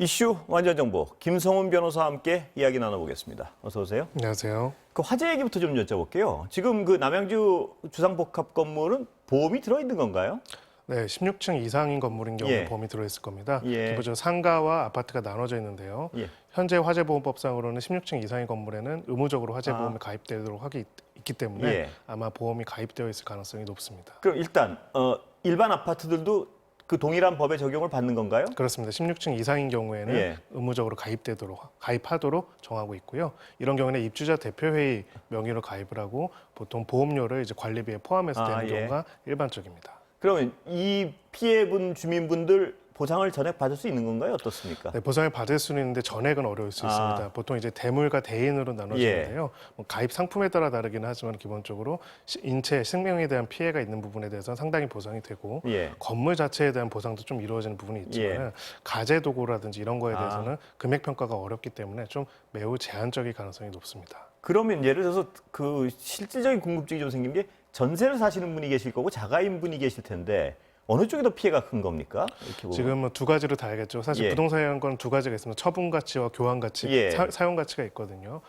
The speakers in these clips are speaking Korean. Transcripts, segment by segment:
이슈 완전 정보 김성훈 변호사와 함께 이야기 나눠보겠습니다. 어서 오세요. 안녕하세요. 그 화재 얘기부터 좀 여쭤볼게요. 지금 그 남양주 주상복합 건물은 보험이 들어있는 건가요? 네, 16층 이상인 건물인 경우에 예. 보험이 들어있을 겁니다. 예. 기본적으로 상가와 아파트가 나눠져 있는데요. 예. 현재 화재보험법상으로는 16층 이상의 건물에는 의무적으로 화재보험이 가입되도록 하기 있기 때문에 예. 아마 보험이 가입되어 있을 가능성이 높습니다. 그럼 일단 일반 아파트들도 그 동일한 법의 적용을 받는 건가요? 그렇습니다. 16층 이상인 경우에는 예. 의무적으로 가입하도록 정하고 있고요. 이런 경우는 입주자 대표회의 명의로 가입을 하고 보통 보험료를 이제 관리비에 포함해서 되는 예. 경우가 일반적입니다. 그러면 이 피해본 주민분들 보상을 전액 받을 수 있는 건가요? 어떻습니까? 네, 보상을 받을 수는 있는데 전액은 어려울 수 있습니다. 보통 이제 대물과 대인으로 나눠지는데요. 뭐 가입 상품에 따라 다르기는 하지만 기본적으로 인체, 생명에 대한 피해가 있는 부분에 대해서는 상당히 보상이 되고 예. 건물 자체에 대한 보상도 좀 이루어지는 부분이 있지만 가재 도구라든지 이런 거에 대해서는 금액 평가가 어렵기 때문에 좀 매우 제한적일 가능성이 높습니다. 그러면 예를 들어서 그 실질적인 궁금증이 좀 생긴 게 전세를 사시는 분이 계실 거고 자가인 분이 계실 텐데 어느 쪽이 더 피해가 큰 겁니까? 이렇게 보면. 지금 뭐 두 가지로 다 알겠죠. 사실 예. 부동산이라는 건 두 가지가 있습니다. 처분 가치와 교환 가치, 예. 사용 가치가 있거든요.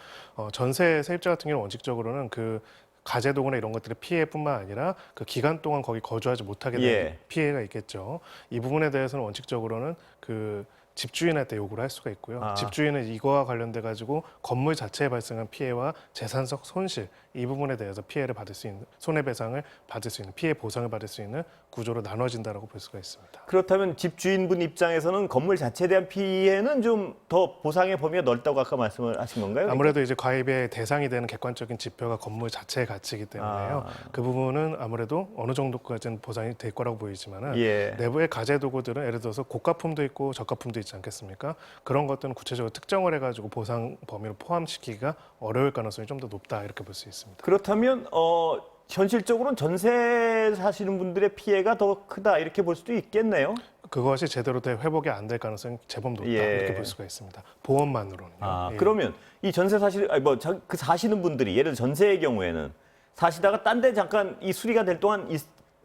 전세 세입자 같은 경우는 원칙적으로는 그 가재도구나 이런 것들의 피해뿐만 아니라 그 기간 동안 거기 거주하지 못하게 되는 예. 피해가 있겠죠. 이 부분에 대해서는 원칙적으로는 그 집주인한테 요구를 할 수가 있고요. 집주인은 이거와 관련돼 가지고 건물 자체에 발생한 피해와 재산적 손실 이 부분에 대해서 피해를 받을 수 있는 손해배상을 받을 수 있는 피해 보상을 받을 수 있는 구조로 나눠진다라고 볼 수가 있습니다. 그렇다면 집주인분 입장에서는 건물 자체에 대한 피해는 좀 더 보상의 범위가 넓다고 아까 말씀을 하신 건가요? 아무래도 이제 가입의 대상이 되는 객관적인 지표가 건물 자체의 가치이기 때문에요. 그 부분은 아무래도 어느 정도까지는 보상이 될 거라고 보이지만은 예. 내부의 가재 도구들은 예를 들어서 고가품도 있고 저가품도 있지 않겠습니까? 그런 것들은 구체적으로 특정을 해가지고 보상 범위로 포함시키기가 어려울 가능성이 좀 더 높다 이렇게 볼 수 있습니다. 그렇다면 현실적으로는 전세 사시는 분들의 피해가 더 크다 이렇게 볼 수도 있겠네요. 그것이 제대로 된 회복이 안 될 가능성이 제법 높다 예. 이렇게 볼 수가 있습니다. 보험만으로는요. 예. 그러면 이 전세 그 사시는 분들이 예를 들어 전세의 경우에는 사시다가 딴 데 잠깐 이 수리가 될 동안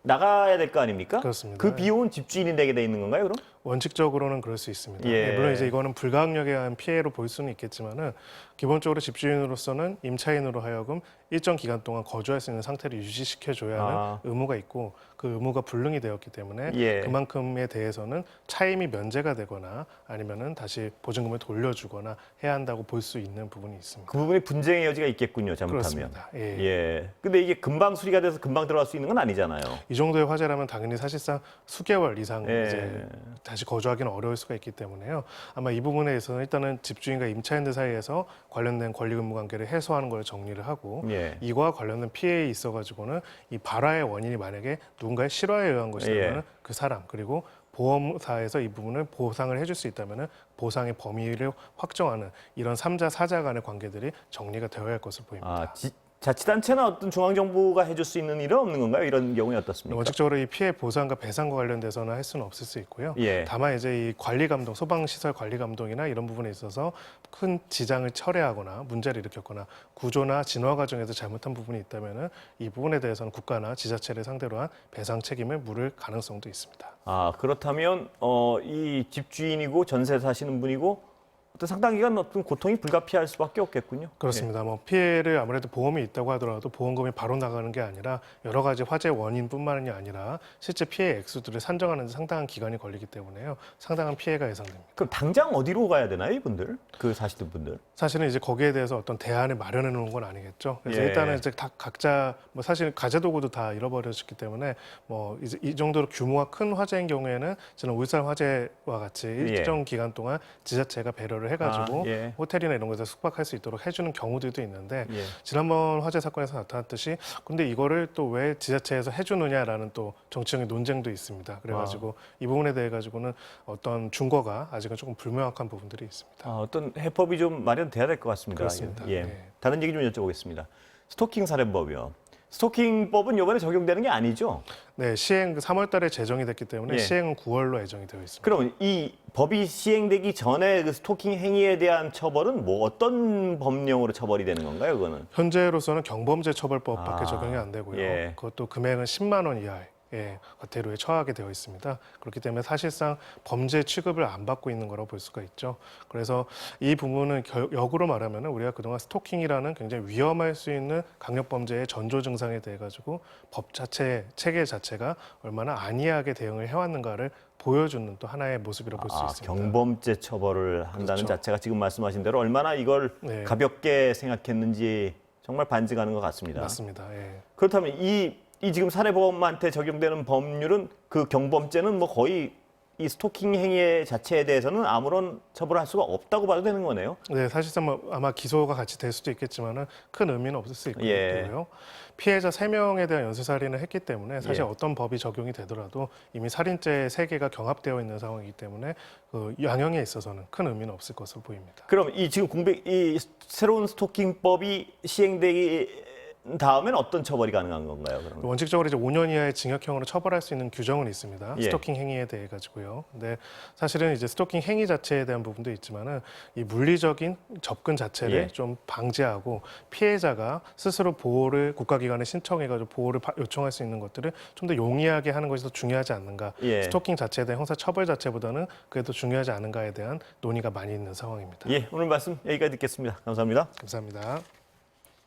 나가야 될 거 아닙니까? 그렇습니다. 그 비용은 집주인이 내게 돼 있는 건가요, 그럼? 원칙적으로는 그럴 수 있습니다. 예. 물론 이제 이거는 불가항력에 의한 피해로 볼 수는 있겠지만은 기본적으로 집주인으로서는 임차인으로 하여금 일정 기간 동안 거주할 수 있는 상태를 유지시켜줘야 하는 의무가 있고 그 의무가 불능이 되었기 때문에 예. 그만큼에 대해서는 차임이 면제가 되거나 아니면은 다시 보증금을 돌려주거나 해야 한다고 볼 수 있는 부분이 있습니다. 그 부분이 분쟁의 여지가 있겠군요, 잘못하면. 그렇습니다. 예. 예. 근데 이게 금방 수리가 돼서 금방 들어갈 수 있는 건 아니잖아요. 이 정도의 화재라면 당연히 사실상 수개월 이상 예. 이제 다시 거주하기는 어려울 수가 있기 때문에요. 아마 이 부분에 있어서는 일단은 집주인과 임차인들 사이에서 관련된 권리의무 관계를 해소하는 걸 정리를 하고 예. 이거와 관련된 피해에 있어가지고는 이 발화의 원인이 만약에 누군가의 실화에 의한 것이라면 예. 그 사람 그리고 보험사에서 이 부분을 보상을 해줄 수 있다면 보상의 범위를 확정하는 이런 3자, 4자 간의 관계들이 정리가 되어야 할 것으로 보입니다. 자치단체나 어떤 중앙정부가 해줄 수 있는 일은 없는 건가요? 이런 경우에 어떻습니까? 원칙적으로 이 피해 보상과 배상과 관련돼서는 할 수는 없을 수 있고요. 예. 다만 이제 이 관리 감독, 소방시설 관리 감독이나 이런 부분에 있어서 큰 지장을 철회하거나 문제를 일으켰거나 구조나 진화 과정에서 잘못한 부분이 있다면은 이 부분에 대해서는 국가나 지자체를 상대로 한 배상 책임을 물을 가능성도 있습니다. 그렇다면 이 집주인이고 전세 사시는 분이고 어떤 상당 기간 어떤 고통이 불가피할 수밖에 없겠군요. 그렇습니다. 뭐 피해를 아무래도 보험이 있다고 하더라도 보험금이 바로 나가는 게 아니라 여러 가지 화재 원인뿐만이 아니라 실제 피해 액수들을 산정하는 데 상당한 기간이 걸리기 때문에요. 상당한 피해가 예상됩니다. 그럼 당장 어디로 가야 되나요, 이분들? 그 사시는 분들? 사실은 이제 거기에 대해서 어떤 대안을 마련해 놓은 건 아니겠죠. 그래서 예. 일단은 이제 다 각자 뭐 사실 가재도구도 다 잃어버렸기 때문에 뭐 이제 이 정도로 규모가 큰 화재인 경우에는 저는 울산 화재와 같이 일정 기간 동안 지자체가 배려를 해가지고 예. 호텔이나 이런 곳에서 숙박할 수 있도록 해주는 경우들도 있는데 예. 지난번 화재 사건에서 나타났듯이 근데 이거를 또 왜 지자체에서 해주느냐라는 또 정치적인 논쟁도 있습니다. 그래가지고 이 부분에 대해 가지고는 어떤 준거가 아직은 조금 불명확한 부분들이 있습니다. 어떤 해법이 좀 마련돼야 될 것 같습니다. 그렇습니다. 예. 네. 다른 얘기 좀 여쭤보겠습니다. 스토킹 살인법이요. 스토킹법은 이번에 적용되는 게 아니죠? 네, 시행 3월 달에 제정이 됐기 때문에 예. 시행은 9월로 예정이 되어 있습니다. 그럼 이 법이 시행되기 전에 그 스토킹 행위에 대한 처벌은 뭐 어떤 법령으로 처벌이 되는 건가요, 그거는? 현재로서는 경범죄 처벌법밖에 적용이 안 되고요. 예. 그것도 금액은 10만 원 이하의 과태료에 처하게 되어 있습니다. 그렇기 때문에 사실상 범죄 취급을 안 받고 있는 거라고 볼 수가 있죠. 그래서 이 부분은 역으로 말하면 우리가 그동안 스토킹이라는 굉장히 위험할 수 있는 강력범죄의 전조 증상에 대해 가지고 법 자체, 체계 자체가 얼마나 안이하게 대응을 해왔는가를 보여주는 또 하나의 모습이라고 볼 수 있습니다. 경범죄 처벌을 한다는 그렇죠. 자체가 지금 말씀하신 대로 얼마나 이걸 네. 가볍게 생각했는지 정말 반증하는 것 같습니다. 맞습니다. 예. 그렇다면 이 지금 살해범한테 적용되는 법률은 그 경범죄는 뭐 거의 이 스토킹 행위 자체에 대해서는 아무런 처벌할 수가 없다고 봐도 되는 거네요. 네, 사실상 뭐 아마 기소가 같이 될 수도 있겠지만은 큰 의미는 없을 수 있고요. 예. 피해자 3명에 대한 연쇄살인을 했기 때문에 사실 예. 어떤 법이 적용이 되더라도 이미 살인죄 3개가 경합되어 있는 상황이기 때문에 그 양형에 있어서는 큰 의미는 없을 것으로 보입니다. 그럼 이 지금 이 새로운 스토킹법이 시행되기 다음엔 어떤 처벌이 가능한 건가요? 그러면? 원칙적으로 이제 5년 이하의 징역형으로 처벌할 수 있는 규정은 있습니다. 예. 스토킹 행위에 대해 가지고요. 근데 사실은 이제 스토킹 행위 자체에 대한 부분도 있지만은 이 물리적인 접근 자체를 예. 좀 방지하고 피해자가 스스로 보호를 국가기관에 신청해가지고 보호를 요청할 수 있는 것들을 좀 더 용이하게 하는 것이 더 중요하지 않는가. 예. 스토킹 자체에 대한 형사 처벌 자체보다는 그게 더 중요하지 않은가에 대한 논의가 많이 있는 상황입니다. 예, 오늘 말씀 여기까지 듣겠습니다. 감사합니다. 감사합니다.